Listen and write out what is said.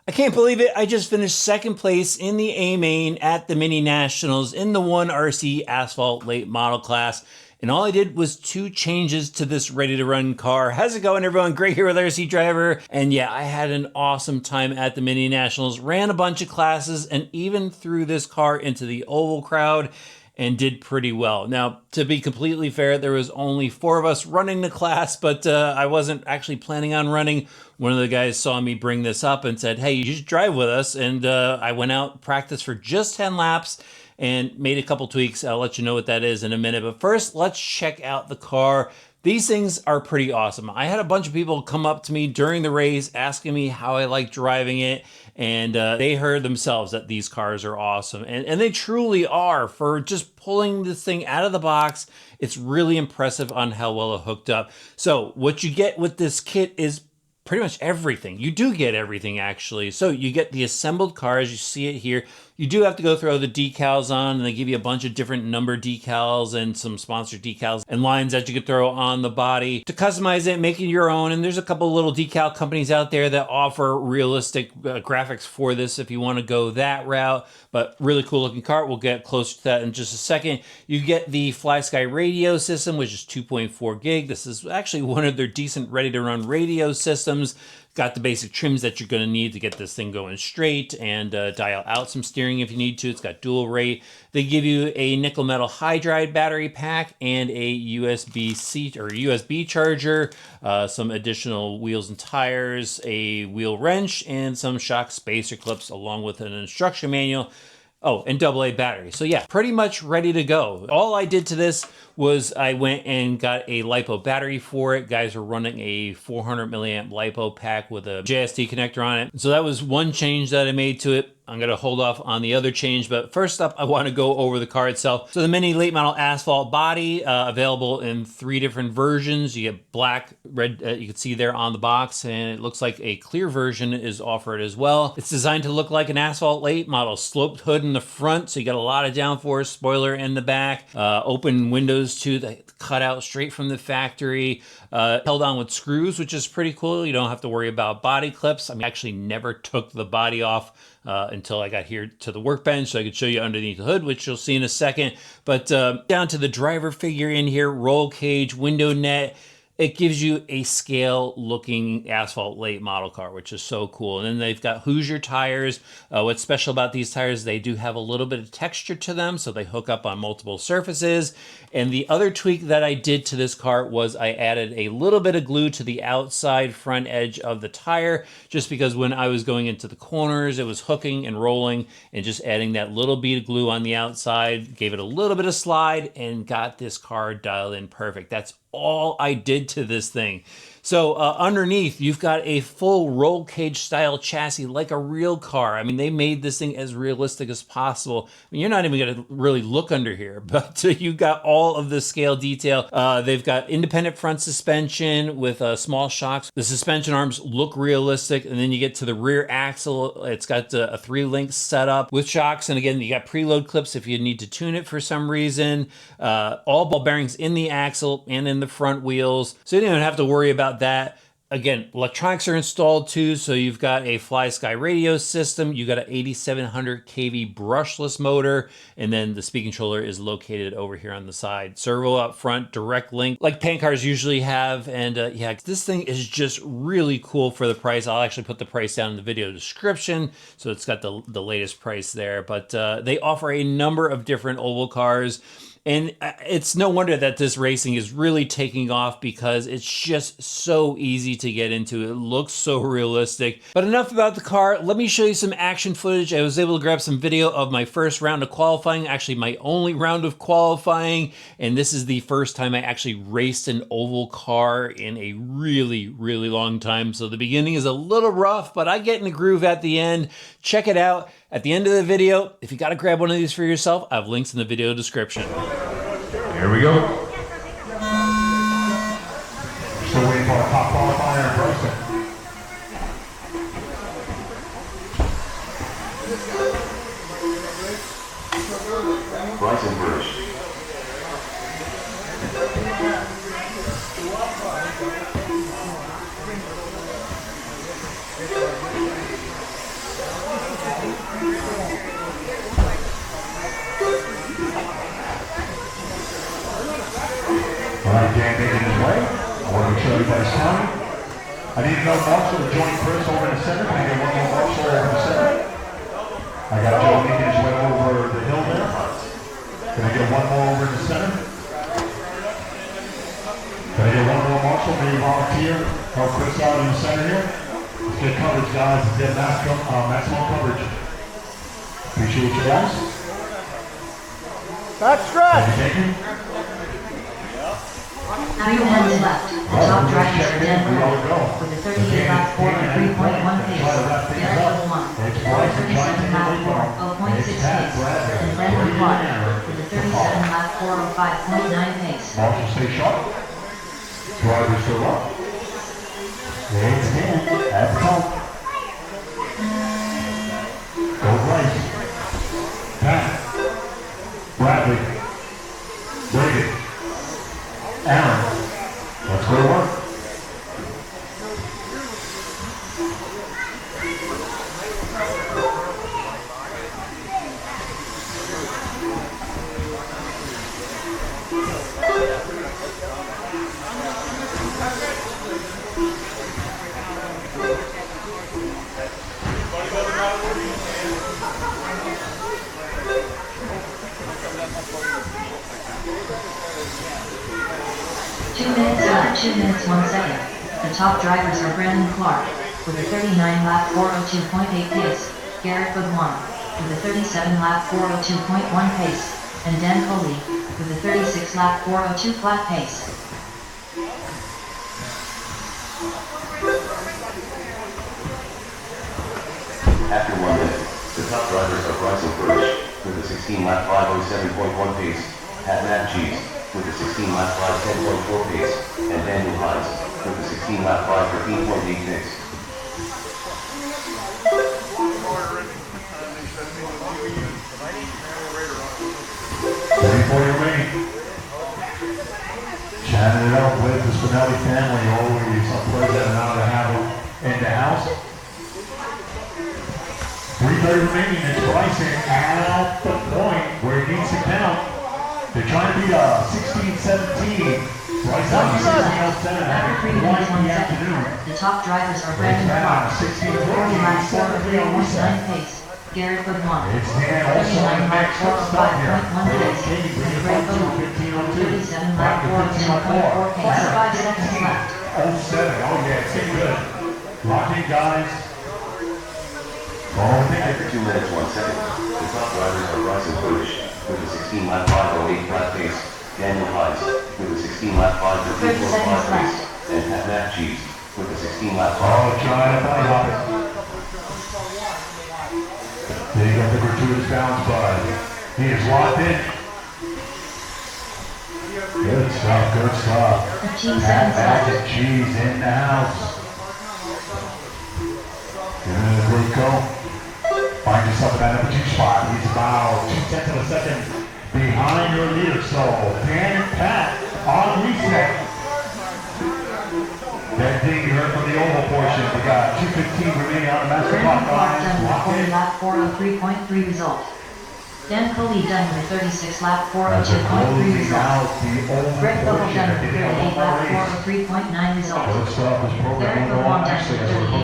I can't believe it. I just finished second place in the A main at the Mini Nationals in the 1RC Asphalt Late Model class. And all I did was 2 changes to this ready-to-run car. How's it going, everyone? Great here with RC Driver. And yeah, I had an awesome time at the Mini Nationals, ran a bunch of classes, and even threw this car into the oval crowd and did pretty well. Now, to be completely fair, there was only 4 of us running the class, but I wasn't actually planning on running. One of the guys saw me bring this up and said, hey, you should drive with us. And I went out, practiced for just 10 laps, and made a couple tweaks. I'll let you know what that is in a minute. But first, let's check out the car. These things are pretty awesome. I had a bunch of people come up to me during the race asking me how I like driving it, and they heard themselves that these cars are awesome. And they truly are. For just pulling this thing out of the box, it's really impressive on how well it hooked up. So what you get with this kit is pretty much everything. You do get everything, actually. So you get the assembled car, as you see it here. You do have to go throw the decals on, and they give you a bunch of different number decals and some sponsored decals and lines that you could throw on the body to customize it, make it your own. And there's a couple little decal companies out there that offer realistic graphics for this if you want to go that route. But really cool looking car. We'll get closer to that in just a second. You get the Fly Sky radio system, which is 2.4 gig. This is actually one of their decent ready-to-run radio systems. Got the basic trims that you're going to need to get this thing going straight, and dial out some steering if you need to. It's got dual rate. They give you a nickel metal hydride battery pack and a USB-C or USB charger, some additional wheels and tires, a wheel wrench, and some shock spacer clips along with an instruction manual. Oh, and AA battery. So yeah, pretty much ready to go. All I did to this was I went and got a LiPo battery for it. Guys are running a 400 milliamp LiPo pack with a JST connector on it. So that was one change that I made to it. I'm going to hold off on the other change, but first up, I want to go over the car itself. So the Mini Late Model Asphalt body, available in 3 different versions. You get black, red, you can see there on the box, and it looks like a clear version is offered as well. It's designed to look like an Asphalt Late Model. Sloped hood in the front, so you got a lot of downforce, spoiler in the back, open windows too that cut out straight from the factory, held on with screws, which is pretty cool. You don't have to worry about body clips. I actually never took the body off until I got here to the workbench, so I could show you underneath the hood, which you'll see in a second. But down to the driver figure in here, roll cage, window net. It gives you a scale looking Asphalt Late model car, which is so cool. And then they've got Hoosier tires. What's special about these tires, they do have a little bit of texture to them, so they hook up on multiple surfaces. And the other tweak that I did to this car was I added a little bit of glue to the outside front edge of the tire, just because when I was going into the corners, it was hooking and rolling, and just adding that little bead of glue on the outside gave it a little bit of slide and got this car dialed in perfect. That's all I did to this thing. So underneath, you've got a full roll cage style chassis like a real car. I mean, they made this thing as realistic as possible. I mean, you're not even going to really look under here, but you got all of the scale detail. They've got independent front suspension with small shocks. The suspension arms look realistic, and then you get to the rear axle. It's got a 3-link setup with shocks, and again, you got preload clips if you need to tune it for some reason. All ball bearings in the axle and in the front wheels, so you don't even have to worry about that. Again, electronics are installed too, so you've got a Fly Sky radio system, you got an 8700 kV brushless motor, and then the speed controller is located over here on the side. Servo up front, direct link, like paint cars usually have, and yeah, this thing is just really cool for the price. I'll actually put the price down in the video description, so it's got the latest price there, but they offer a number of different oval cars. And it's no wonder that this racing is really taking off, because it's just so easy to get into. It looks so realistic. But enough about the car. Let me show you some action footage. I was able to grab some video of my first round of qualifying, actually my only round of qualifying. And this is the first time I actually raced an oval car in a really, really long time. So the beginning is a little rough, but I get in the groove at the end. Check it out. At the end of the video, if you got to grab one of these for yourself, I have links in the video description. Here we go. Still waiting for our top qualifier in person. Bryson Bruce. I need to know Marshall to join Chris over in the center. Can I get one more Marshall over in the center? I got Joe making his way over the hill there. Can I get one more over in the center? Can I get one more Marshall? Maybe volunteer. Help Chris out in the center here. Let's get coverage, guys. Let's get maximum coverage. Appreciate you guys. Back stretch. Thank you. 9 minutes left. The top drivers are dead low with a 38 lap 4 and 3.1 pace. Garrett with 1. With a 37 lap 4 0.6 pace. And Brandon Clark with a 37 lap 4 5.9 pace. Marshall, stay sharp. Drivers still up. It's in. At the top. Go right. Pat. Bradley. Brady. Aaron. Let's go to work. Two minutes 1 second. The top drivers are Brandon Clark with a 39 lap 402.8 pace, Garrett with 1 with a 37 lap 402.1 pace, and Dan Coley with a 36 lap 402 flat pace. After 1 minute, the top drivers are Bryson Burch with a 16 lap 507.1 pace, Pat Matt Cheese with a 16 lap 510.4 pace, and Daniel Hines with a 16 lap 513.8 pace. Remaining. Chatting it up with the Spinelli family, always a pleasure and honor to have them in the house. 3:30 remaining, it's Bryson at the point where it needs to count. They're trying to beat 16-17. Bryson on 16-07 After 3 minutes 1 second, the top drivers are Brandon Clark with 40 lap 403.9 pace, Garrett with 1 It's Dan also in the next stop here. 39 lap 405.1 pace, and Greg with 37 lap 410.4 pace. 5 seconds left. 07. Oh yeah, it's getting good. Lock in, guys. After 2 minutes 1 second, the top drivers are Bryson Burch with a 16 lap 508 flat pace, Daniel Hines with a 16 lap 513.5 pace, and Pat Matt Cheese with a 16 lap 5. Oh, trying to belly hop it. There you got the gratuitous bounce, bud. He is locked in. Good stuff, good stuff. 15 Pat seconds Matt left. Cheese in the house. Good go. Find yourself in that number 2 spot. He's about 2/10 of a second behind your leader. So Dan and Pat on reset. That thing you heard from the oval portion. We got 2:15 remaining on the master Brandon clock. Clark Guys, done with lock 40 in. lap 403.3 result. Dan Coley done with 36 lap As they're 402.3 closing result. out the oval Greg Vogel portion. done If with they have 38 one more lap race. 403.9 result. Good stuff. This program Derek will go on LeBlanc done nicely with as we're 38